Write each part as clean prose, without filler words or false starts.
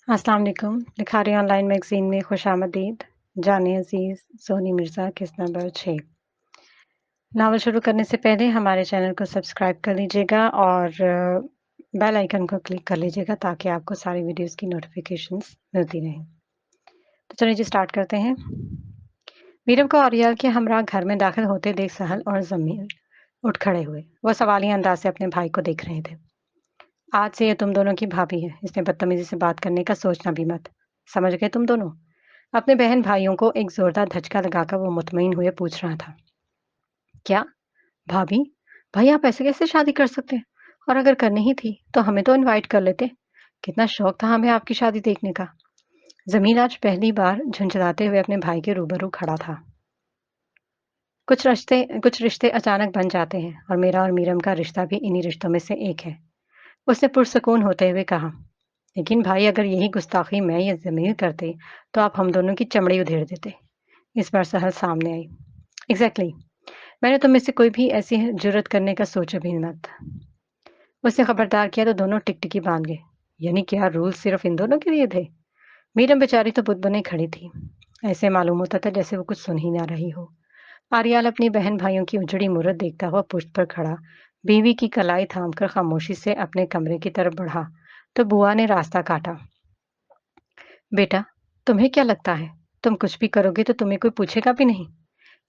अस्सलाम वालेकुम। Likhari online magazine में खुशामदीद। जानिए अज़ीज़ सोनी मिर्ज़ा किस्त नंबर 6। नावल शुरू करने से पहले हमारे चैनल को सब्सक्राइब कर लीजिएगा और बेल आइकन को क्लिक कर लीजिएगा ताकि आपको सारी वीडियोज़ की नोटिफ़िकेशंस मिलती रहें। तो चलिए जी स्टार्ट करते हैं। मीरम को आर्याल के हमरा घर में दाखिल होते देख सहल और ज़मीर उठ खड़े हुए। वो सवालिया अंदाज़ से अपने भाई को देख रहे थे। आज से ये तुम दोनों की भाभी है, इसमें बदतमीज़ी से बात करने का सोचना भी मत। समझ गए तुम दोनों? अपने बहन-भाइयों को एक ज़ोरदार धचका लगाकर वो मुतमईन हुए पूछ रहा था। क्या? भाभी? भाई आप ऐसे कैसे शादी कर सकते हैं? और अगर करनी ही थी, तो हमें तो इनवाइट कर लेते। कितना शौक था हमें आपकी शादी देखने का। ज़मीर आज पहली बार झुंझलाते हुए अपने भाई के रूबरू खड़ा था। कुछ रिश्ते अचानक बन जाते हैं और मेरा और मीरम का रिश्ता भी इन्हीं रिश्तों में से एक है। उसने पुरसुकून होते हुए कहा। लेकिन भाई अगर यही गुस्ताखी मैं या ज़मीर करते, तो आप हम दोनों की चमड़ी उधेड़ देते। इस बार सहल सामने आई। एग्ज़ैक्टली। मैंने तुम में से कोई भी ऐसी जुर्रत करने का सोचा भी मत। उसने खबरदार किया तो दोनों टिकटिकी बांध गए। यानी क्या रूल सिर्फ इन दोनों के लिए थे? मीरम बेचारी तो बुत बने खड़ी थी। ऐसे मालूम होता था जैसे वो कुछ सुन ही ना रही हो। आर्याल अपनी बहन भाइयों की उजड़ी मूरत देखता हुआ पुष्ट पर खड़ा बीवी की कलाई थामकर खामोशी से अपने कमरे की तरफ बढ़ा तो बुआ ने रास्ता काटा। बेटा, तुम्हें क्या लगता है तुम कुछ भी करोगे तो तुम्हें कोई पूछेगा भी नहीं?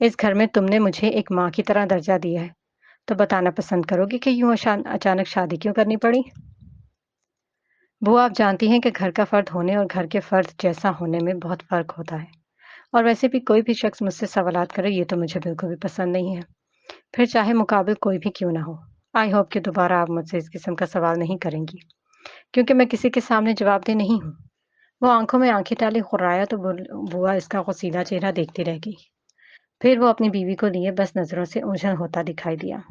इस घर में तुमने मुझे एक माँ की तरह दर्जा दिया है, तो बताना पसंद करोगे कि यूँ अचानक शादी क्यों करनी पड़ी? बुआ, आप जानती हैं कि घर का फ़र्द होने और घर के फ़र्द जैसा होने में बहुत फ़र्क होता है। और वैसे भी कोई भी शख्स मुझसे सवालात करे ये तो मुझे बिल्कुल भी पसंद नहीं है, फिर चाहे मुकाबिल कोई भी क्यों ना हो। आई होप कि दोबारा आप मुझसे इस किस्म का सवाल नहीं करेंगी, क्योंकि मैं किसी के सामने जवाबदेह नहीं हूँ। वो आंखों में आंखें डाले खुर्राया तो बुआ इसका गुस्सीला चेहरा देखती रह गई। फिर वो अपनी बीवी को लिए बस नज़रों से ओझल होता दिखाई दिया।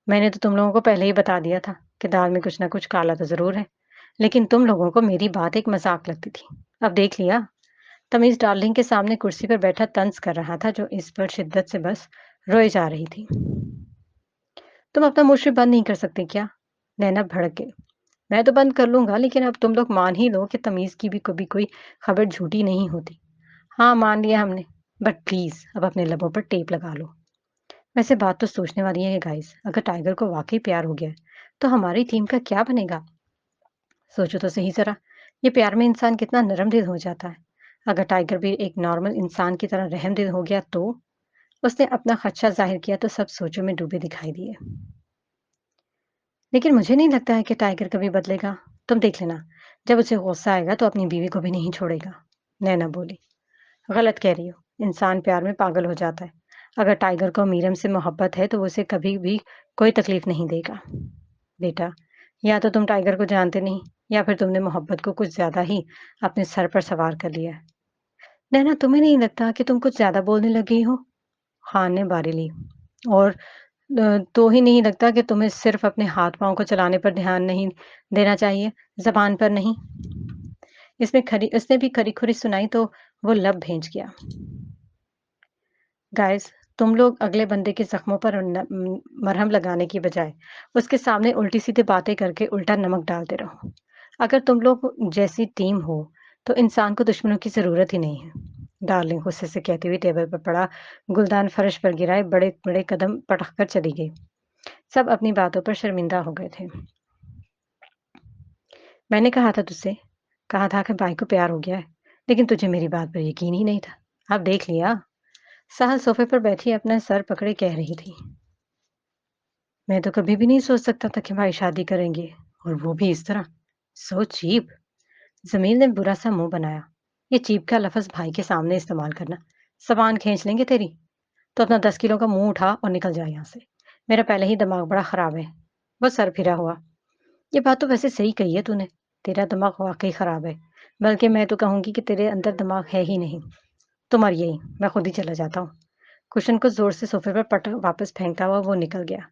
मैंने तो तुम लोगों को पहले ही बता दिया था कि दाल में कुछ ना कुछ काला तो ज़रूर है, लेकिन तुम लोगों को मेरी बात एक मज़ाक लगती थी। अब देख लिया? तमीज़ डार्लिंग के सामने कुर्सी पर बैठा तंज़ कर रहा था जो इस पर शिद्दत से बस रोए जा रही थी। तुम अपना मुँह सिर्फ़ बंद नहीं कर सकते क्या? नैना भड़क गई। मैं तो बंद कर लूँगा लेकिन अब तुम लोग मान ही लो कि तमीज़ की भी कभी कोई खबर झूठी नहीं होती। हाँ, मान लिया हमने, बट प्लीज़ अब अपने लबों पर टेप लगा लो। वैसे बात तो सोचने वाली है गाइस, अगर टाइगर को वाक़ई प्यार हो गया है, तो हमारी टीम का क्या बनेगा? सोचो तो सही ज़रा, ये प्यार में इंसान कितना नरम-दिल हो जाता है। अगर टाइगर भी एक नॉर्मल इंसान की तरह रहम-दिल हो गया तो? उसने अपना खदशा ज़ाहिर किया तो सब सोचों में डूबे दिखाई दिए। लेकिन मुझे नहीं लगता है कि टाइगर कभी बदलेगा। तुम देख लेना, जब उसे गुस्सा आएगा तो अपनी बीवी को भी नहीं छोड़ेगा। नैना बोली। गलत कह रही हो, इंसान प्यार में पागल हो जाता है। अगर टाइगर को मीरम से मोहब्बत है तो वो उसे कभी भी कोई तकलीफ नहीं देगा। बेटा, या तो तुम टाइगर को जानते नहीं या फिर तुमने मोहब्बत को कुछ ज्यादा ही अपने सर पर सवार कर लिया है। नैना, तुम्हें नहीं लगता कि तुम कुछ ज्यादा बोलने लगी हो? खान ने बारी ली। और तो ही नहीं लगता कि तुम्हें सिर्फ अपने हाथ-पाँव को चलाने पर ध्यान नहीं देना चाहिए, ज़बान पर नहीं? इसने भी खरी-खुरी सुनाई तो वो लब भेंच गया। गाइस, तुम लोग अगले बंदे के ज़ख्मों पर मरहम लगाने की बजाय उसके सामने उल्टी-सीधी बातें करके उल्टा नमक डालते रहो। अगर तुम लोग जैसी टीम हो, तो इंसान को दुश्मनों की ज़रूरत ही नहीं है। डार्लिंग गुस्से से कहती हुई टेबल पर पड़ा गुलदान फर्श पर गिराए बड़े-बड़े कदम पटक कर चली गई। सब अपनी बातों पर शर्मिंदा हो गए थे। मैंने कहा था तुझसे, कहा था कि भाई को प्यार हो गया है, लेकिन तुझे मेरी बात पर यकीन ही नहीं था। अब देख लिया? सहल सोफे पर बैठी अपना सर पकड़े कह रही थी। मैं तो कभी भी नहीं सोच सकता था कि भाई शादी करेंगे और वो भी इस तरह। So cheap. जमील ने बुरा सा मुंह बनाया। ये चीप का लफ्ज भाई के सामने इस्तेमाल करना। सामान खींच लेंगे तेरी। तो अपना 10 किलो का मुंह उठा और निकल जाए यहाँ से। मेरा पहले ही दिमाग बड़ा खराब है। बस सर फिरा हुआ। ये बात तो वैसे सही कही है तूने। तेरा दिमाग वाक़ई ख़राब है। बल्कि मैं तो कहूँगी कि तेरे अंदर दिमाग है ही नहीं। तुम और यही, मैं खुद ही चला जाता हूँ। कुशन को ज़ोर से सोफ़े पर वापस फेंकता हुआ वो निकल गया।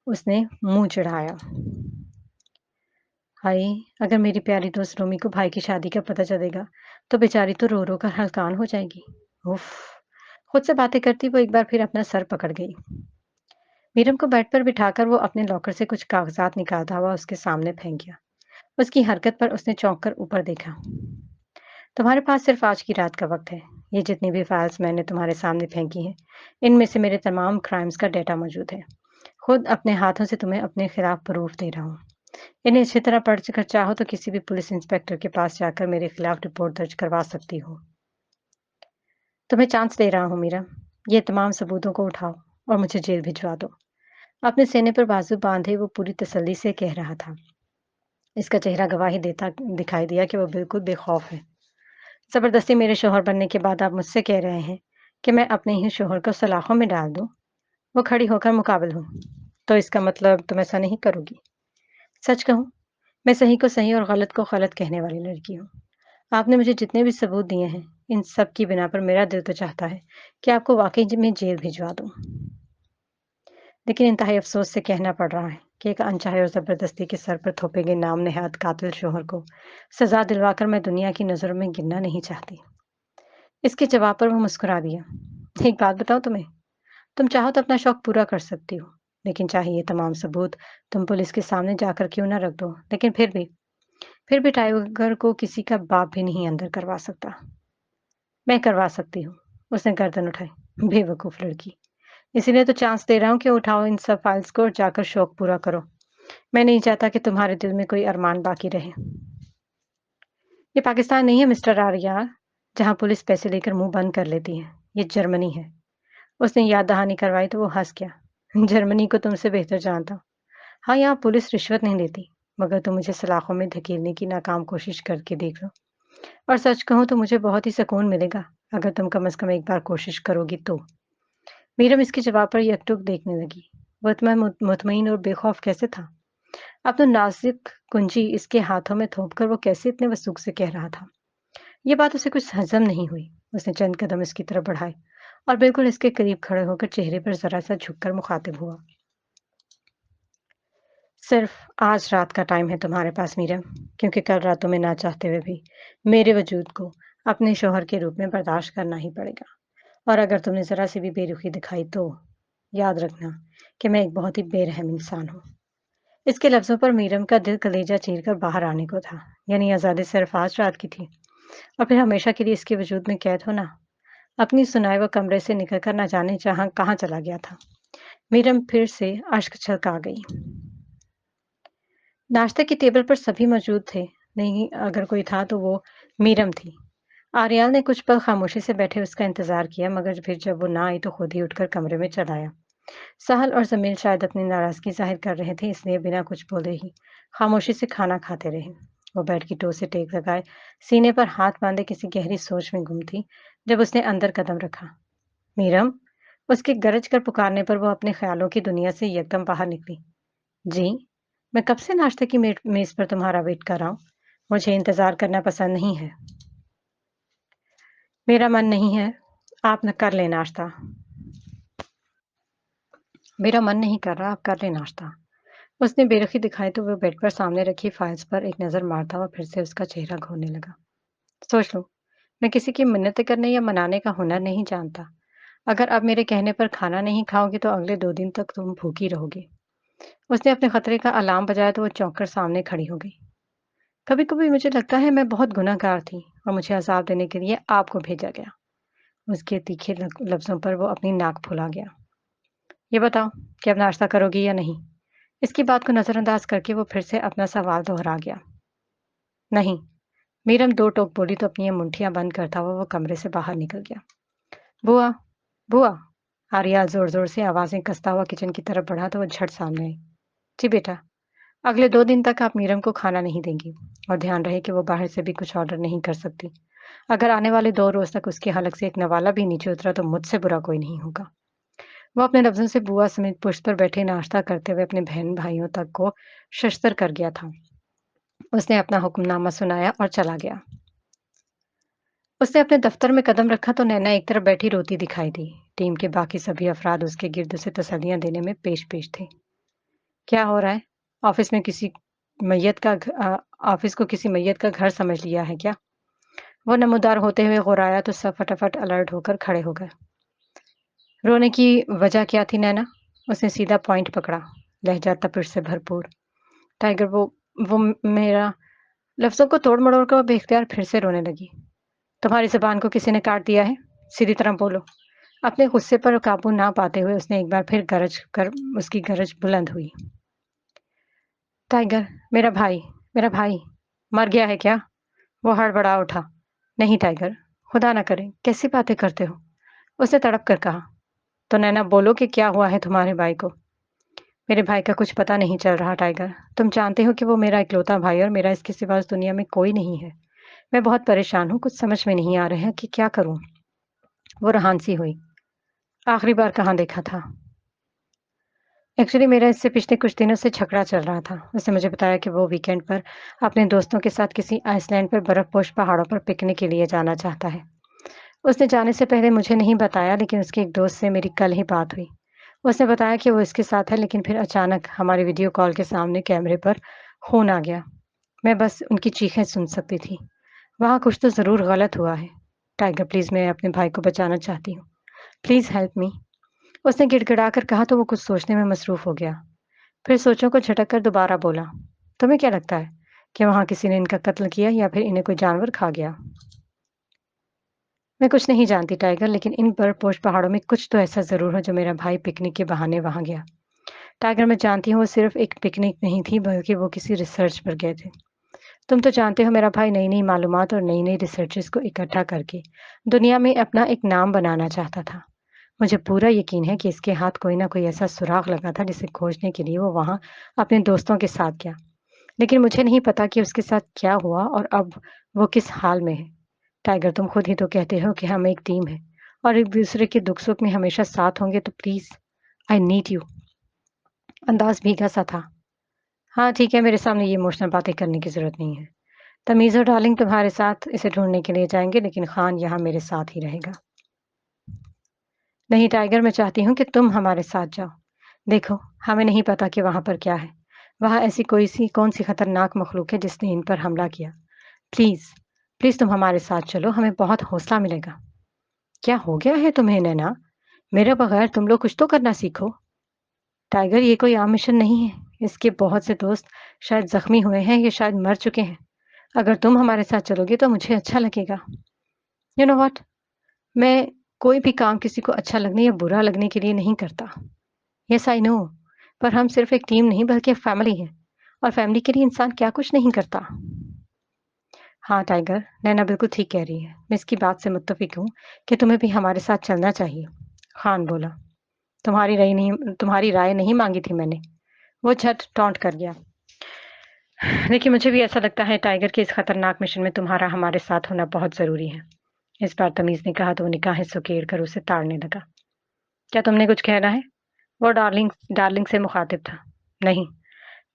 उसने मुँह चिढ़ाया। हाय! अगर मेरी प्यारी दोस्त रोमी को भाई की शादी का पता चलेगा, तो बेचारी तो रो-रो कर हलकान हो जाएगी। उफ़! खुद से बातें करती वो एक बार फिर अपना सर पकड़ गई। मीरम को बेड पर बिठाकर वो अपने लॉकर से कुछ कागज़ात निकालता हुआ उसके सामने फेंक गया। उसकी हरकत पर उसने चौंक कर ऊपर देखा। तुम्हारे पास सिर्फ आज की रात का वक्त है। ये जितनी भी फाइल्स मैंने तुम्हारे सामने फेंकी हैं, इनमें से मेरे तमाम क्राइम्स का डेटा मौजूद है। खुद अपने हाथों से तुम्हें अपने खिलाफ प्रूफ दे रहा हूँ। इन्हें अच्छी तरह पढ़ कर चाहो तो किसी भी पुलिस इंस्पेक्टर के पास जाकर मेरे खिलाफ रिपोर्ट दर्ज करवा सकती हो। तुम्हें चांस दे रहा हूँ मीरा। ये तमाम सबूतों को उठाओ और मुझे जेल भिजवा दो। अपने सीने पर बाजू बांधे वो पूरी तसल्ली से कह रहा था। इसका चेहरा गवाही देता दिखाई दिया कि वो बिल्कुल बेखौफ है। जबरदस्ती मेरे शौहर बनने के बाद आप मुझसे कह रहे हैं कि मैं अपने ही शौहर को सलाखों में डाल दूं? वो खड़ी होकर मुकाबिल हूँ। तो इसका मतलब तुम ऐसा नहीं करोगी? सच कहूँ, मैं सही को सही और गलत को गलत कहने वाली लड़की हूँ। आपने मुझे जितने भी सबूत दिए हैं, इन सब की बिना पर मेरा दिल तो चाहता है कि आपको वाकई में जेल भिजवा दूं। लेकिन इंतहाई अफसोस से कहना पड़ रहा है कि एक अनचाहे और जबरदस्ती के सर पर थोपे गए नाम नेहाद कातिल शोहर को सजा दिलवाकर मैं दुनिया की नजरों में गिरना नहीं चाहती। इसके जवाब पर वो मुस्कुरा दिया। एक बात बताओ तुम्हें, तुम चाहो तो अपना शौक पूरा कर सकती हो, लेकिन चाहे ये तमाम सबूत तुम पुलिस के सामने जाकर क्यों ना रख दो, लेकिन फिर भी टाइगर को किसी का बाप भी नहीं अंदर करवा सकता। मैं करवा सकती हूँ। उसने गर्दन उठाई। बेवकूफ लड़की। इसीलिए तो चांस दे रहा हूँ कि उठाओ इन सब फाइल्स को और जाकर शौक पूरा करो। मैं नहीं चाहता कि तुम्हारे दिल में कोई अरमान बाकी रहे। ये पाकिस्तान नहीं है मिस्टर आर्या, जहाँ पुलिस पैसे लेकर मुंह बंद कर लेती है। ये जर्मनी है। उसने याद दहानी करवाई तो वो हंस गया। जर्मनी को तुमसे बेहतर जानता हूँ। हाँ, यहाँ पुलिस रिश्वत नहीं देती, मगर तुम मुझे सलाखों में धकेलने की नाकाम कोशिश करके देख लो। और सच कहूँ तो मुझे बहुत ही सुकून मिलेगा, अगर तुम कम से कम एक बार कोशिश करोगी तो। मीरम इसके जवाब पर यकटुक देखने लगी। वो इतना मुतमईन और बेखौफ कैसे था? अब तो नाजुक कुंजी इसके हाथों में थोपकर वो कैसे इतने वसूख से कह रहा था? ये बात उसे कुछ हजम नहीं हुई। उसने चंद कदम इसकी तरफ बढ़ाए और बिल्कुल इसके करीब खड़े होकर चेहरे पर जरा सा झुककर मुखातिब हुआ। सिर्फ आज रात का टाइम है तुम्हारे पास मीरम, क्योंकि कल रात तुम्हें ना चाहते हुए भी मेरे वजूद को अपने शौहर के रूप में बर्दाश्त करना ही पड़ेगा। और अगर तुमने जरा सी भी बेरुखी दिखाई तो याद रखना कि मैं एक बहुत ही बेरहम इंसान हूँ। इसके लफ्जों पर मीरम का दिल कलेजा चीरकर बाहर आने को था। यानी आज़ादी सिर्फ आज रात की थी और फिर हमेशा के लिए इसके वजूद में कैद होना। अपनी सुनाए वो कमरे से निकलकर न जाने जहां कहाँ चला गया था। मीरम फिर से अश्क छलका गई। नाश्ते की टेबल पर सभी मौजूद थे। नहीं, अगर कोई था तो वो मीरम थी। आर्याल ने कुछ पल खामोशी से बैठे उसका इंतजार किया, मगर फिर जब वो ना आई तो खुद ही उठकर कमरे में चला आया। सहल और जमील शायद अपनी नाराजगी जाहिर कर रहे थे, इसलिए बिना कुछ बोले ही खामोशी से खाना खाते रहे। वो बेड की टो से टेक लगाए सीने पर हाथ बांधे किसी गहरी सोच में गुम थी जब उसने अंदर कदम रखा। मीरम, उसके गरज कर पुकारने पर वो अपने ख्यालों की दुनिया से एकदम बाहर निकली। जी, मैं कब से नाश्ते की मेज पर तुम्हारा वेट कर रहा हूँ। मुझे इंतजार करना पसंद नहीं है। मेरा मन नहीं है। आप न कर ले नाश्ता। मेरा मन नहीं कर रहा, आप कर ले नाश्ता। उसने बेरुखी दिखाई तो वो बेड पर सामने रखी फाइल्स पर एक नजर मारता हुआ फिर से उसका चेहरा घूरने लगा। सोच लो, मैं किसी की मिन्नतें करने या मनाने का हुनर नहीं जानता। अगर अब मेरे कहने पर खाना नहीं खाओगी तो अगले 2 दिन तक तुम भूखी रहोगी। उसने अपने खतरे का अलार्म बजाया तो वो चौंक कर सामने खड़ी हो गई। कभी-कभी मुझे लगता है मैं बहुत गुनहगार थी और मुझे अज़ाब देने के लिए आपको भेजा गया। उसके तीखे लफ्ज़ों पर वो अपनी नाक फुला गया। ये बताओ कि अब नाश्ता करोगी या नहीं? इसकी बात को नज़रअंदाज करके वो फिर से अपना सवाल दोहरा गया। नहीं। मीरम दो टोक बोली तो अपनी ये मुंठियाँ बंद करता हुआ वो कमरे से बाहर निकल गया। बुआ, बुआ! आर्या ज़ोर-ज़ोर से आवाज़ें कसता हुआ किचन की तरफ बढ़ा तो वो झट सामने आई। जी बेटा, अगले 2 दिन तक आप मीरम को खाना नहीं देंगी और ध्यान रहे कि वो बाहर से भी कुछ ऑर्डर नहीं कर सकती। अगर आने वाले 2 रोज़ तक उसके हलक से एक नवाला भी नीचे उतरा तो मुझसे बुरा कोई नहीं होगा। वो अपने लफ्ज़ों से बुआ समेत पुश्त पर बैठे नाश्ता करते हुए अपने बहन-भाइयों तक को शशतर कर गया था। उसने अपना हुक्मनामा सुनाया और चला गया। उसने अपने दफ्तर में कदम रखा तो नैना एक तरफ बैठी रोती दिखाई दी। टीम के बाकी सभी अफराद उसके गिर्द उसे तसल्लियाँ देने में पेश-पेश थे। क्या हो रहा है? ऑफ़िस में किसी मैयत का ऑफ़िस को किसी मैयत का घर समझ लिया है क्या? वो नमूदार होते हुए गुर्राया तो सब फटाफट अलर्ट होकर खड़े हो गए। रोने की वजह क्या थी नैना? उसने सीधा पॉइंट पकड़ा, लहज़ा तपिश से भरपूर। टाइगर, वो मेरा लफ्ज़ों को तोड़-मरोड़ कर बेख्तियार फिर से रोने लगी। तुम्हारी ज़ुबान को किसी ने काट दिया है? सीधी तरह बोलो। अपने गुस्से पर काबू ना पाते हुए उसने एक बार फिर गरज कर उसकी गरज बुलंद हुई। टाइगर, मेरा भाई मर गया है क्या? वो हड़बड़ा उठा। नहीं टाइगर, खुदा ना करे, कैसी बातें करते हो? उसने तड़प कर कहा। तो नैना बोलो कि क्या हुआ है तुम्हारे भाई को? मेरे भाई का कुछ पता नहीं चल रहा टाइगर। तुम जानते हो कि वो मेरा इकलौता भाई और मेरा इसके सिवा इस दुनिया में कोई नहीं है। मैं बहुत परेशान हूँ, कुछ समझ में नहीं आ रहा है कि क्या करूँ? वो रहान सी हुई। आखिरी बार कहाँ देखा था? एक्चुअली मेरा इससे पिछले कुछ दिनों से झगड़ा चल रहा था। उसने मुझे बताया कि वो वीकेंड पर अपने दोस्तों के साथ किसी आइसलैंड पर बर्फपोश पहाड़ों पर पिकनिक के लिए जाना चाहता है। उसने जाने से पहले मुझे नहीं बताया लेकिन उसके एक दोस्त से मेरी कल ही बात हुई। उसने बताया कि वो इसके साथ है लेकिन फिर अचानक हमारी वीडियो कॉल के सामने कैमरे पर खून आ गया। मैं बस उनकी चीखें सुन सकती थी। वहाँ कुछ तो ज़रूर गलत हुआ है। टाइगर प्लीज़ मैं अपने भाई को बचाना चाहती हूँ। Please help me. उसने गिड़गिड़ाकर कहा तो वो कुछ सोचने में मसरूफ़ हो गया। फिर सोचों को झटक कर दोबारा बोला, तुम्हें क्या लगता है कि वहाँ किसी ने इनका कत्ल किया या फिर इन्हें कोई जानवर खा गया? मैं कुछ नहीं जानती टाइगर लेकिन इन बर्फपोश पहाड़ों में कुछ तो ऐसा ज़रूर है जो मेरा भाई पिकनिक के बहाने वहाँ गया। टाइगर मैं जानती हूँ वो सिर्फ एक पिकनिक नहीं थी बल्कि वो किसी रिसर्च पर गए थे। तुम तो जानते हो मेरा भाई नई-नई मालूमात और नई-नई रिसर्चेज़ को इकट्ठा करके दुनिया में अपना एक नाम बनाना चाहता था। मुझे पूरा यकीन है कि इसके हाथ कोई ना कोई ऐसा सुराग लगा था जिसे खोजने के लिए वो वहाँ अपने दोस्तों के साथ गया। लेकिन मुझे नहीं पता कि उसके साथ क्या हुआ और अब वो किस हाल में है। टाइगर तुम खुद ही तो कहते हो कि हम एक टीम है और एक दूसरे के दुख सुख में हमेशा साथ होंगे तो प्लीज आई नीड यू। अंदाज भीगा सा था। हाँ ठीक है मेरे सामने ये इमोशनल बातें करने की जरूरत नहीं है। तमीज और डार्लिंग तुम्हारे साथ इसे ढूंढने के लिए जाएंगे लेकिन खान यहाँ मेरे साथ ही रहेगा। नहीं टाइगर मैं चाहती हूँ कि तुम हमारे साथ जाओ। देखो हमें नहीं पता कि वहां पर क्या है। वहां ऐसी कौन सी खतरनाक मखलूक है जिसने इन पर हमला किया। प्लीज प्लीज तुम हमारे साथ चलो हमें बहुत हौसला मिलेगा। क्या हो गया है तुम्हें नैना? मेरे बगैर तुम लोग कुछ तो करना सीखो। टाइगर ये कोई आम मिशन नहीं है। इसके बहुत से दोस्त शायद जख्मी हुए हैं या शायद मर चुके हैं। अगर तुम हमारे साथ चलोगे तो मुझे अच्छा लगेगा। यू नो व्हाट, मैं कोई भी काम किसी को अच्छा लगने या बुरा लगने के लिए नहीं करता। यस आई नो, पर हम सिर्फ एक टीम नहीं बल्कि एक फैमिली है और फैमिली के लिए इंसान क्या कुछ नहीं करता। हाँ टाइगर, नैना बिल्कुल ठीक कह रही है। मैं इसकी बात से मुत्तफिक हूँ कि तुम्हें भी हमारे साथ चलना चाहिए। खान बोला। तुम्हारी राय नहीं मांगी थी मैंने। वो झट टॉन्ट कर गया। लेकिन मुझे भी ऐसा लगता है टाइगर के इस खतरनाक मिशन में तुम्हारा हमारे साथ होना बहुत जरूरी है। इस बार तमीज ने कहा तो वो निगाहें सुकेड़ कर उसे ताड़ने लगा। क्या तुमने कुछ कहना है? वो डार्लिंग डार्लिंग से मुखातिब था। नहीं,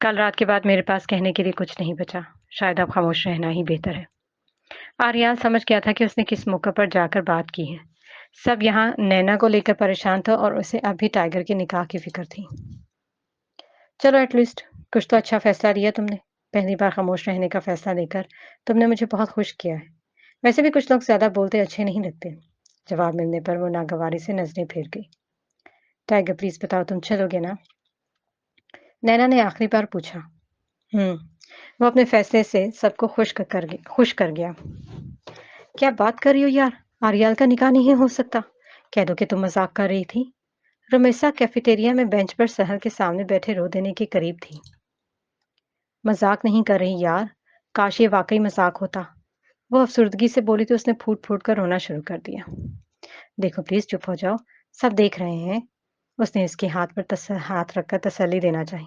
कल रात के बाद मेरे पास कहने के लिए कुछ नहीं बचा। शायद अब खामोश रहना ही बेहतर है। आर्यान समझ गया था कि उसने किस मौके पर जाकर बात की है। सब यहाँ नैना को लेकर परेशान था और उसे अब भी टाइगर के निकाह की फिक्र थी। चलो एटलीस्ट कुछ तो अच्छा फैसला लिया तुमने। पहली बार खामोश रहने का फैसला लेकर तुमने मुझे बहुत खुश किया है। वैसे भी कुछ लोग ज्यादा बोलते अच्छे नहीं लगते। जवाब मिलने पर वो नागवारी से नजरें फेर गई। टाइगर प्लीज बताओ तुम चलोगे ना? नैना ने आखिरी बार पूछा। हम्म। वो अपने फैसले से सबको खुश कर गया। क्या बात कर रही हो यार? आर्याल का निकाह नहीं हो सकता। कह दो कि तुम मजाक कर रही थी। रमेशा कैफेटेरिया में बेंच पर सहल के सामने बैठे रो देने के करीब थी। मजाक नहीं कर रही यार। काश ये वाकई मजाक होता। वो अफसुर्दगी से बोली तो उसने फूट फूट कर रोना शुरू कर दिया। देखो प्लीज चुप हो जाओ। सब देख रहे हैं। उसने इसके हाथ पर हाथ रखकर तसल्ली देना चाही।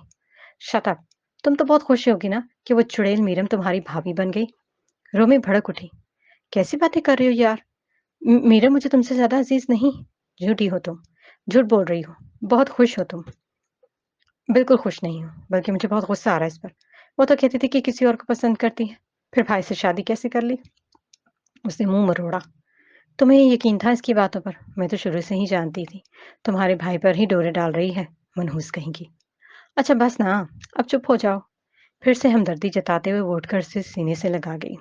Shut up. तुम तो बहुत खुश होगी ना कि वो चुड़ैल मीरम तुम्हारी भाभी बन गई। रोमी भड़क उठी। कैसी बातें कर रही हो यार? मीरम मुझे तुमसे ज्यादा अजीज नहीं। झूठी हो तुम। झूठ बोल रही हो। बहुत खुश हो तुम। बिल्कुल खुश नहीं हूँ, बल्कि मुझे बहुत गुस्सा आ रहा है इस पर। वो तो कहती थी कि किसी और को पसंद करती है, फिर भाई से शादी कैसे कर ली? उसने मुंह मरोड़ा। तुम्हें यकीन था इसकी बातों पर? मैं तो शुरू से ही जानती थी तुम्हारे भाई पर ही डोरे डाल रही है, मनहूस कहीं की। अच्छा बस ना, अब चुप हो जाओ। फिर से हमदर्दी जताते हुए वोटकर से सीने से लगा गई।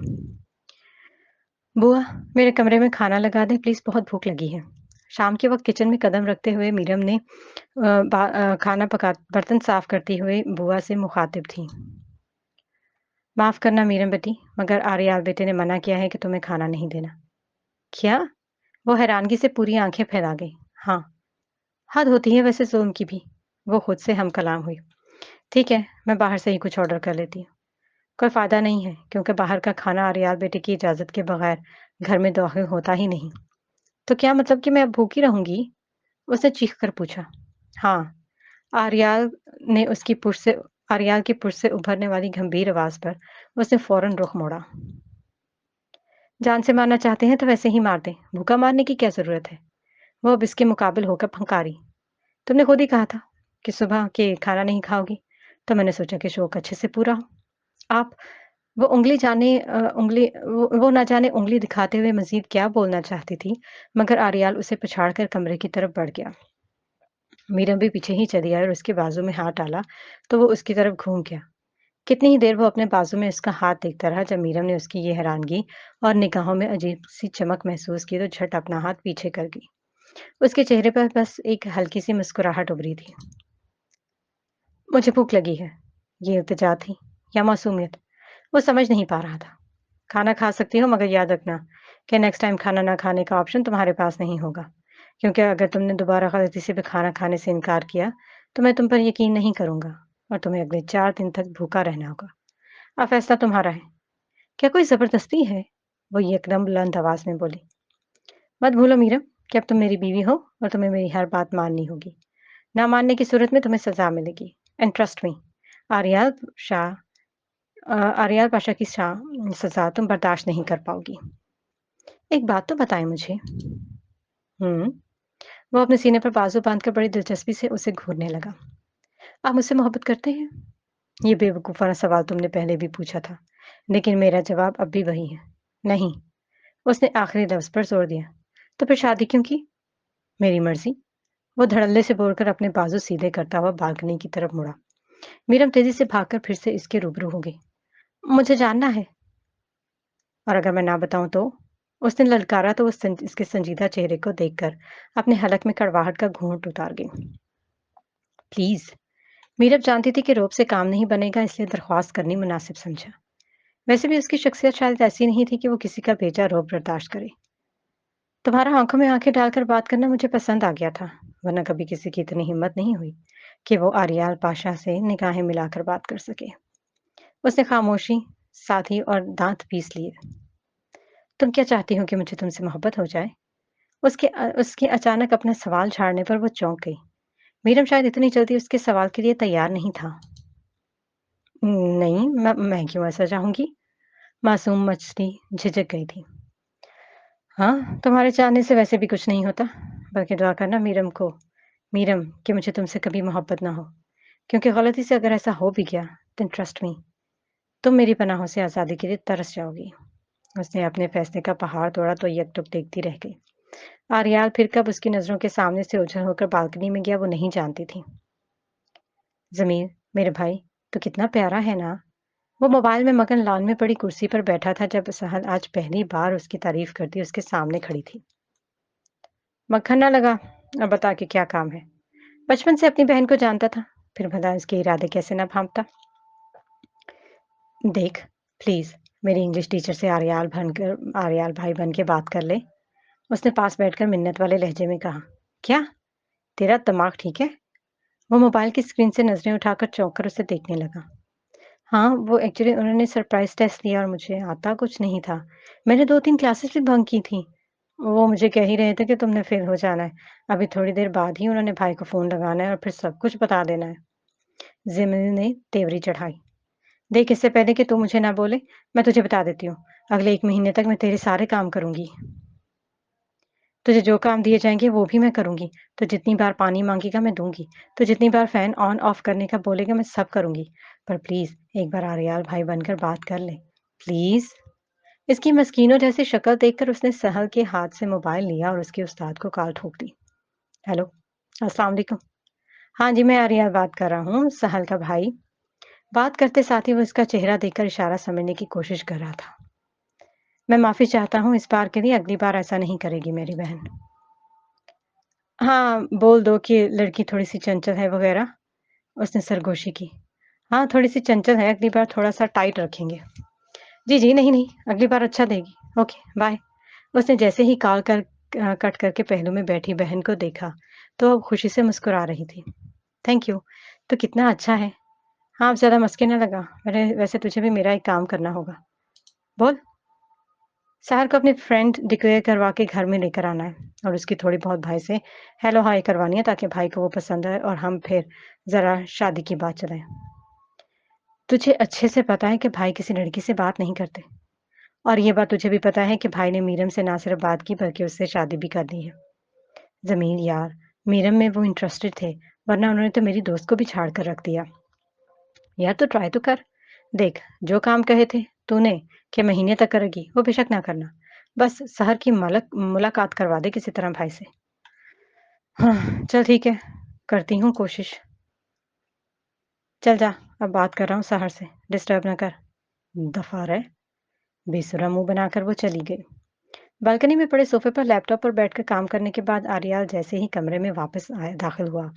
बुआ, मेरे कमरे में खाना लगा दे प्लीज, बहुत भूख लगी है। शाम के वक्त किचन में कदम रखते हुए मीरम ने खाना पका बर्तन साफ करती हुए बुआ से मुखातिब थी। माफ़ करना मीरम बेटी, मगर आर्याल बेटे ने मना किया है कि तुम्हें खाना नहीं देना। क्या? वो हैरानगी से पूरी आँखें फैला गई। हाँ, हद होती है वैसे ज़ुल्म की भी। वो खुद से हम कलाम हुई। ठीक है, मैं बाहर से ही कुछ ऑर्डर कर लेती हूँ। कोई फ़ायदा नहीं है, क्योंकि बाहर का खाना आर्याल बेटे की इजाज़त के बगैर घर में दाख़िल होता ही नहीं। तो क्या मतलब कि मैं अब भूखी रहूँगी? उसने चीख कर पूछा। हाँ, आर्याल ने उसकी पुश से आर्याल की पुश से उभरने वाली गंभीर आवाज़ पर उसने फ़ौरन रुख मोड़ा। जान से मारना चाहते हैं तो वैसे ही मार दें, भूखा मारने की क्या ज़रूरत है? वो अब इसके मुकाबिल होकर फंकारी। तुमने खुद ही कहा था कि सुबह के खाना नहीं खाओगी, तो मैंने सोचा कि शौक अच्छे से पूरा हो। आप वो ना जाने उँगली दिखाते हुए मज़ीद क्या बोलना चाहती थी, मगर आर्याल उसे पछाड़कर कमरे की तरफ बढ़ गया। मीरा भी पीछे ही चली आई और उसके बाजू में हाथ डाला, तो वो उसकी तरफ घूम गया। कितनी ही देर वो अपने बाजू में उसका हाथ देखता रहा, जब मीरम ने उसकी ये हैरानगी और निगाहों में अजीब-सी चमक महसूस की, तो झट अपना हाथ पीछे कर गई। उसके चेहरे पर बस एक हल्की-सी मुस्कुराहट उभरी थी। मुझे भूख लगी है। ये इल्तिजा थी या मासूमियत? वो समझ नहीं पा रहा था। खाना खा सकती हो, मगर याद रखना कि नेक्स्ट टाइम खाना ना खाने का ऑप्शन तुम्हारे पास नहीं होगा। क्योंकि अगर तुमने दोबारा गलती से भी खाना खाने से इनकार किया, तो मैं तुम पर यकीन नहीं करूँगा और तुम्हें अगले 4 दिन तक भूखा रहना होगा। अब फैसला तुम्हारा है। क्या कोई ज़बरदस्ती है? वो एकदम बुलंद आवाज़ में बोली। मत भूलो मीरा कि अब तुम मेरी बीवी हो और तुम्हें मेरी हर बात माननी होगी। ना मानने की सूरत में तुम्हें सज़ा मिलेगी। And trust me, Aryal Shah Aryal Pasha की सज़ा तुम बर्दाश्त नहीं कर पाओगी। एक बात तो बताएँ मुझे। हुँ। वो अपने सीने पर बाजू बाँधकर बड़ी दिलचस्पी से उसे घूरने लगा। आप मुझसे मोहब्बत करते हैं? ये बेवकूफ़ाना सवाल तुमने पहले भी पूछा था, लेकिन मेरा जवाब अब भी वही है, नहीं। उसने आखिरी लफ्ज़ पर ज़ोर दिया। तो फिर शादी क्यों की? मेरी मर्ज़ी। वो धड़ल्ले से बोलकर अपने बाजू सीधे करता हुआ बालकनी की तरफ मुड़ा। मीरम तेज़ी से भागकर फिर से इसके रूबरू हो गई। मुझे जानना है। और अगर मैं ना बताऊँ तो? उसने ललकारा, तो वो इसके संजीदा चेहरे को देखकर अपने हलक में कड़वाहट का घूँट उतार गई। प्लीज़। मीरब जानती थी कि रोब से काम नहीं बनेगा, इसलिए दरख्वास्त करनी मुनासिब समझा। वैसे भी उसकी शख्सियत शायद ऐसी नहीं थी कि वो किसी का भेजा रोब बर्दाश्त करे। तुम्हारा आँखों में आँखें डालकर बात करना मुझे पसंद आ गया था, वरना कभी किसी की इतनी हिम्मत नहीं हुई कि वो आर्याल पाशा से निगाहें मिलाकर बात कर सके। उसने खामोशी साधी और दाँत पीस लिए। तुम क्या चाहती हो कि मुझे तुमसे मोहब्बत हो जाए? उसके अचानक अपना सवाल छाड़ने पर वो चौंक गई। मीरम शायद इतनी जल्दी उसके सवाल के लिए तैयार नहीं था। नहीं, मैं क्यों ऐसा चाहूँगी? मासूम मछली झिझक गई थी। हाँ, तुम्हारे चाहने से वैसे भी कुछ नहीं होता, बल्कि दुआ करना मीरम कि मुझे तुमसे कभी मोहब्बत ना हो, क्योंकि गलती से अगर ऐसा हो भी गया, देन ट्रस्ट मी, तुम मेरी पनाहों से आज़ादी के लिए तरस जाओगी। उसने अपने फैसले का पहाड़ तोड़ा तो एकटक देखती रह गई। आर्याल फिर कब उसकी नज़रों के सामने से ओझल होकर बालकनी में गया, वो नहीं जानती थी। ज़मीर, मेरे भाई, तो कितना प्यारा है ना? वो मोबाइल में मगन लॉन में पड़ी कुर्सी पर बैठा था, जब सहल आज पहली बार उसकी तारीफ करती उसके सामने खड़ी थी। मक्खन ना लगा। अब बता के क्या काम है? बचपन से अपनी बहन को जानता था, फिर भला इसके इरादे कैसे ना भांपता। देख, प्लीज मेरी इंग्लिश टीचर से आर्याल भाई बन के बात कर ले। उसने पास बैठकर मिन्नत वाले लहजे में कहा। क्या? तेरा दिमाग ठीक है? वो मोबाइल की स्क्रीन से नजरें उठाकर चौंक कर उसे देखने लगा। हाँ, वो एक्चुअली उन्होंने सरप्राइज़ टेस्ट लिया और मुझे आता कुछ नहीं था। मैंने 2-3 क्लासेस भी बंक की थी। वो मुझे कह ही रहे थे कि तुमने फेल हो जाना है। अभी थोड़ी देर बाद ही उन्होंने भाई को फ़ोन लगाना है और फिर सब कुछ बता देना है। ज़िमनी ने तेवरी चढ़ाई। देख, इससे पहले कि तू मुझे ना बोले, मैं तुझे बता देती हूँ, अगले 1 महीने तक मैं तेरे सारे काम करूँगी। तुझे जो काम दिए जाएँगे वो भी मैं करूँगी। तो जितनी बार पानी माँगेगा मैं दूँगी। तो जितनी बार फ़ैन ऑन ऑफ करने का बोलेगा मैं सब करूँगी। पर प्लीज़ एक बार आर्याल भाई बनकर बात कर ले। प्लीज़। इसकी मस्कीनों जैसी शक्ल देखकर उसने सहल के हाथ से मोबाइल लिया और उसके उस्ताद को कॉल ठोक दी। हेलो, अस्सलाम वालेकुम। हाँ जी, मैं आर्याल बात कर रहा हूँ, सहल का भाई। बात करते साथ ही वो इसका चेहरा देखकर इशारा समझने की कोशिश कर रहा था। मैं माफ़ी चाहता हूँ इस बार के लिए, अगली बार ऐसा नहीं करेगी मेरी बहन। हाँ, बोल दो कि लड़की थोड़ी-सी चंचल है वग़ैरह। उसने सरगोशी की। हाँ, थोड़ी-सी चंचल है, अगली बार थोड़ा-सा टाइट रखेंगे। जी, जी, नहीं, अगली बार अच्छा देगी। Okay, bye. उसने जैसे ही कट करके पहलू में बैठी बहन को देखा, तो वो खुशी से मुस्कुरा रही थी। Thank you. तो कितना अच्छा है। हाँ, अब ज़्यादा मस्के ना लगा। वैसे तुझे भी मेरा एक काम करना होगा। बोल। सहर को अपनी फ्रेंड डिक्लेयर करवा के घर में लेकर आना है और उसकी थोड़ी बहुत भाई से हेलो हाय करवानी है ताकि भाई को वो पसंद आए और हम फिर ज़रा शादी की बात चलाएँ। तुझे अच्छे से पता है कि भाई किसी लड़की से बात नहीं करते और ये बात तुझे भी पता है कि भाई ने मीरम से ना सिर्फ बात की बल्कि उससे शादी भी कर ली है। ज़मीर यार, मीरम में वो इंटरेस्टेड थे, वरना उन्होंने तो मेरी दोस्त को भी छाड़ कर रख दिया। यार तू ट्राई तो कर। देख, जो काम कहे थे तूने कि महीने तक करेगी, वो बेशक ना करना। बस शहर की मुलाकात करवा दे किसी तरह भाई से। हाँ, चल ठीक है, करती हूँ कोशिश। चल जा, अब बात कर रहा हूँ शहर से, डिस्टर्ब ना कर। दफ़ा रह। बेसुरा मुँह बनाकर वो चली गई। बालकनी में पड़े सोफे पर लैपटॉप पर बैठकर काम करने के बाद आर्याल जैसे ही कमरे में वापस आया दाखिल हुआ,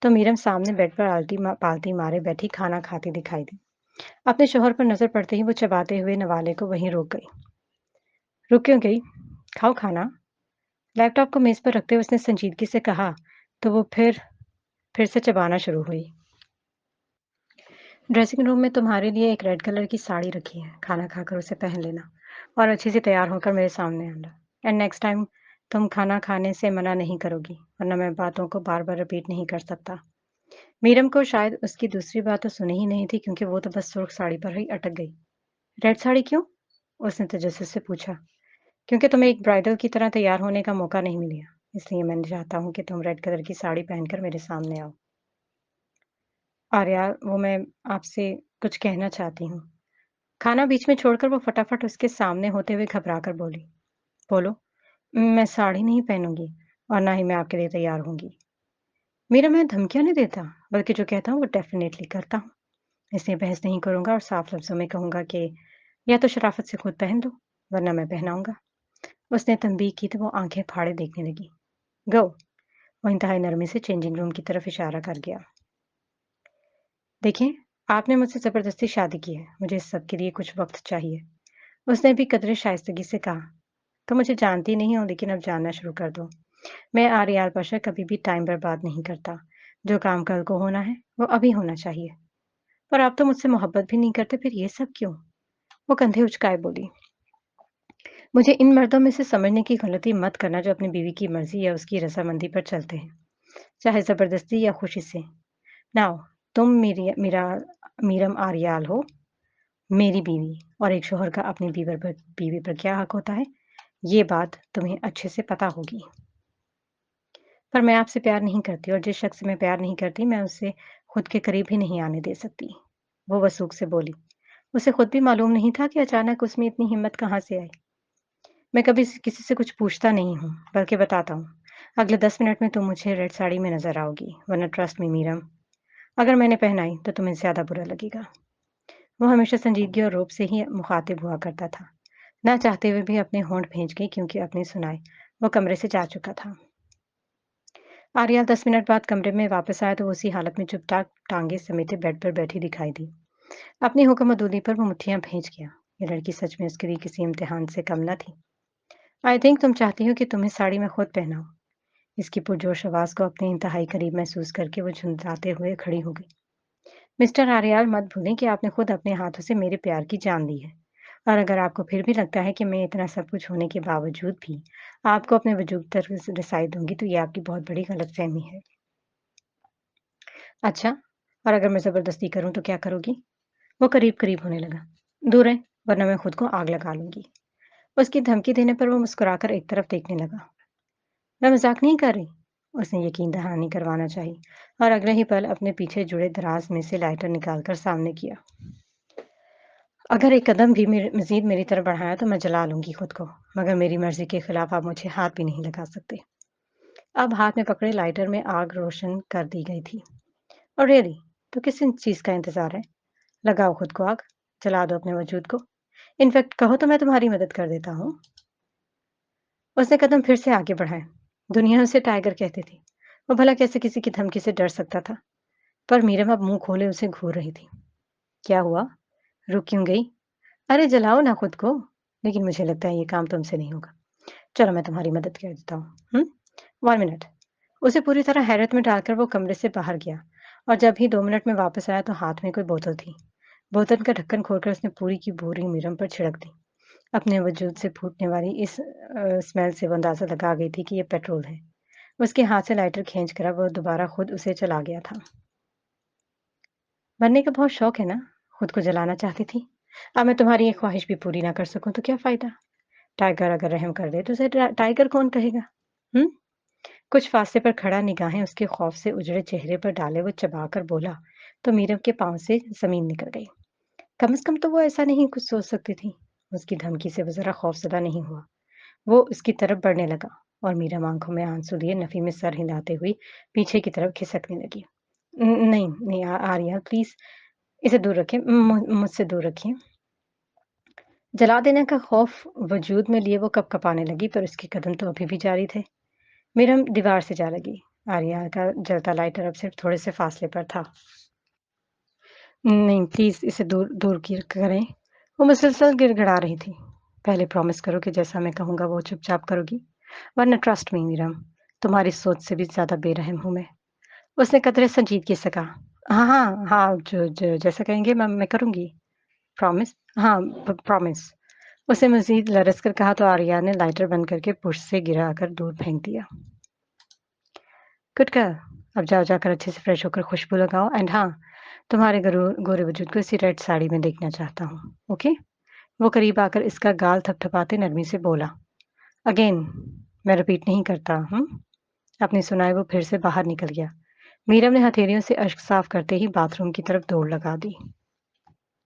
तो मीरम सामने बेड पर पालती मारे बैठी खाना खाती दिखाई दी। अपने शौहर पर नज़र पड़ते ही वो चबाते हुए नवाले को वहीं रोक गई। रुक क्यों गई? खाओ खाना। लैपटॉप को मेज़ पर रखते हुए उसने संजीदगी से कहा, तो वो फिर से चबाना शुरू हुई। ड्रेसिंग रूम में तुम्हारे लिए एक रेड कलर की साड़ी रखी है, खाना खाकर उसे पहन लेना और अच्छी सी तैयार होकर मेरे सामने आना। एंड नेक्स्ट टाइम तुम खाना खाने से मना नहीं करोगी, वरना मैं बातों को बार-बार रिपीट नहीं कर सकता। मीरम को शायद उसकी दूसरी बात तो सुनी ही नहीं थी क्योंकि वो तो बस सुर्ख साड़ी पर ही अटक गई। रेड साड़ी क्यों? उसने तजस्सुस से पूछा। क्योंकि तुम्हें एक ब्राइडल की तरह तैयार होने का मौका नहीं मिला, इसलिए मैं चाहता हूँ कि तुम रेड कलर की साड़ी पहनकर मेरे सामने आओ। आर्या, वो मैं आपसे कुछ कहना चाहती हूँ। खाना बीच में छोड़कर वो फटाफट उसके सामने होते हुए घबराकर बोली। बोलो। मैं साड़ी नहीं पहनूंगी और ना ही मैं आपके लिए तैयार होंगी। मेरा मैं धमकियां नहीं देता, बल्कि जो कहता हूँ वो डेफिनेटली करता हूँ। इसलिए बहस नहीं करूंगा और साफ लफ्जों में कहूंगा कि या तो शराफत से खुद पहन लो, वरना मैं पहनाऊंगा। उसने तंबीह की तो वो आंखें फाड़े देखने लगी। गो। वो इंतहाई नरमी से चेंजिंग रूम की तरफ इशारा कर गया। देखिए, आपने मुझसे जबरदस्ती शादी की है, मुझे इस सब के लिए कुछ वक्त चाहिए। उसने भी कदरे शाइस्तगी से कहा। तो मुझे जानती नहीं हो लेकिन अब जानना शुरू कर दो। मैं आर्याल पाशा कभी भी टाइम बर्बाद नहीं करता। जो काम कल को होना है वो अभी होना चाहिए। पर आप तो मुझसे मोहब्बत भी नहीं करते, फिर ये सब क्यों? वो कंधे उचकाए बोली। मुझे इन मर्दों में से समझने की गलती मत करना जो अपनी बीवी की मर्जी या उसकी रजामंदी पर चलते हैं, चाहे जबरदस्ती या खुशी से। नाउ, तुम मेरा मीरम आर्याल हो, मेरी बीवी, और एक शोहर का अपनी बीवी पर क्या हक होता है, ये बात तुम्हें अच्छे से पता होगी। पर मैं आपसे प्यार नहीं करती और जिस शख्स से मैं प्यार नहीं करती, मैं उससे खुद के करीब ही नहीं आने दे सकती। वो वसूख से बोली। उसे खुद भी मालूम नहीं था कि अचानक उसमें इतनी हिम्मत कहाँ से आई। मैं कभी किसी से कुछ पूछता नहीं हूँ, बल्कि बताता हूँ। अगले 10 मिनट में तुम मुझे रेड साड़ी में नज़र आओगी, वरना ट्रस्ट मी मीरम, अगर मैंने पहनाई तो तुम्हें ज़्यादा बुरा लगेगा। वो हमेशा संजीदगी और रूप से ही मुखातिब हुआ करता था। ना चाहते हुए भी अपने होंठ भींच गई क्योंकि अपनी सुनाई वो कमरे से जा चुका था। आर्या 10 मिनट बाद कमरे में वापस आया तो वो उसी हालत में चुपचाप टांगे समेटे बेड पर बैठी दिखाई दी। अपनी हुक्मदुली पर वो मुट्ठियां भींच गया। ये लड़की सच में उसके लिए किसी इम्तिहान से कम न थी। आई थिंक तुम चाहती हो कि तुम्हें साड़ी में खुद पहनाऊं। इसकी पुरजोश आवाज को अपने इंतहाई करीब महसूस करके वो झुंझलाते हुए खड़ी हो गई। मिस्टर आर्याल, मत भूलें कि आपने खुद अपने हाथों से मेरे प्यार की जान ली है। और अगर आपको फिर भी लगता है कि मैं इतना सब कुछ होने के बावजूद भी आपको अपने वजूद तक रसाई दूंगी, तो ये आपकी बहुत बड़ी गलतफहमी है। अच्छा, और अगर मैं ज़बरदस्ती करूँ तो क्या करोगी? वो करीब-करीब होने लगा। दूर रह, वरना मैं खुद को आग लगा लूँगी। उसकी धमकी देने पर वो मुस्कुराकर एक तरफ देखने लगा। मैं मज़ाक नहीं कर रही। उसने यकीन दहानी करवाना चाही और अगले ही पल अपने पीछे जुड़े दराज में से लाइटर निकालकर सामने किया। अगर एक कदम भी मज़ीद मेरी तरफ बढ़ाया तो मैं जला लूँगी खुद को, मगर मेरी मर्ज़ी के खिलाफ आप मुझे हाथ भी नहीं लगा सकते। अब हाथ में पकड़े लाइटर में आग रोशन कर दी गई थी। और रियली, तो किस चीज़ का इंतज़ार है? लगाओ खुद को आग, जला दो अपने वजूद को। इनफैक्ट कहो तो मैं तुम्हारी मदद कर देता हूँ। उसने कदम फिर से आगे बढ़ाए। दुनिया उसे टाइगर कहती थी। वो भला कैसे किसी की धमकी से डर सकता था? पर मीरम अब मुँह खोले उसे घूर रही थी। क्या हुआ? रुक क्यों गई? अरे जलाओ ना खुद को। लेकिन मुझे लगता है ये काम तुमसे नहीं होगा। चलो मैं तुम्हारी मदद कर देता हूँ। 1 मिनट। उसे पूरी तरह हैरत में डालकर वो कमरे से बाहर गया और जब ही 2 मिनट में वापस आया तो हाथ में कोई बोतल थी। बोतल का ढक्कन खोलकर उसने पूरी की पूरी मीरम पर छिड़क दी। अपने वजूद से फूटने वाली इस स्मेल से वो अंदाज़ा लगा गई थी कि ये पेट्रोल है। उसके हाथ से लाइटर खींचकर अब वो दोबारा खुद उसे चला गया था। मरने का बहुत शौक है ना? खुद को जलाना चाहती थी। अब मैं तुम्हारी ये ख्वाहिश भी पूरी ना कर सकूँ तो क्या फ़ायदा? टाइगर अगर रहम कर दे तो उसे टाइगर कौन कहेगा? हुँ? कुछ फासले पर खड़ा निगाहें उसके खौफ से उजड़े चेहरे पर डाले वो चबाकर बोला, तो मीरम के पाँव से ज़मीन निकल गई। कम से कम तो वो ऐसा नहीं कुछ सोच सकती थी। उसकी धमकी से वो ज़रा खौफज़दा नहीं हुआ। वो उसकी तरफ बढ़ने लगा और मीरम आँखों में आंसू लिए नफ़ी में सर हिलाते हुए पीछे की तरफ खिसकने लगी। नहीं, नहीं आर्या प्लीज़ इसे दूर रखिए, मुझसे दूर रखिए। जला देने का खौफ वजूद में लिए वो कँपकँपाने लगी पर उसके कदम तो अभी भी जारी थे। मीरम दीवार से जा लगी। आर्या का जलता लाइटर अब सिर्फ़ थोड़े से फ़ासले पर था। नहीं प्लीज़ इसे दूर दूर की करें। वो मुसलसल गिड़गिड़ा रही थी। पहले प्रॉमिस करो कि जैसा मैं कहूँगा वो चुपचाप करोगी, वरना ट्रस्ट मी मीरम, तुम्हारी सोच से भी ज़्यादा बेरहम हूँ मैं। उसने कतरे संजीदगी से कहा। हाँ, हाँ, हाँ, जो जो जैसा कहेंगे मैं करूँगी। प्रॉमिस? हाँ, प्रॉमिस। उसे मज़ीद लरज़ कर कहा तो आर्या ने लाइटर बंद करके पुश से गिराकर दूर फेंक दिया। गुड गर्ल, अब जाओ जाकर अच्छे से फ्रेश होकर खुशबू लगाओ एंड हाँ, तुम्हारे गोरे वजूद को इसी रेड साड़ी में देखना चाहता हूँ, ओके? वो करीब आकर इसका गाल थपथपाते नरमी से बोला। अगेन, मैं रिपीट नहीं करता, अपनी सुनाए वो फिर से बाहर निकल गया। मीरम ने हथेलियों से अश्क साफ करते ही बाथरूम की तरफ दौड़ लगा दी।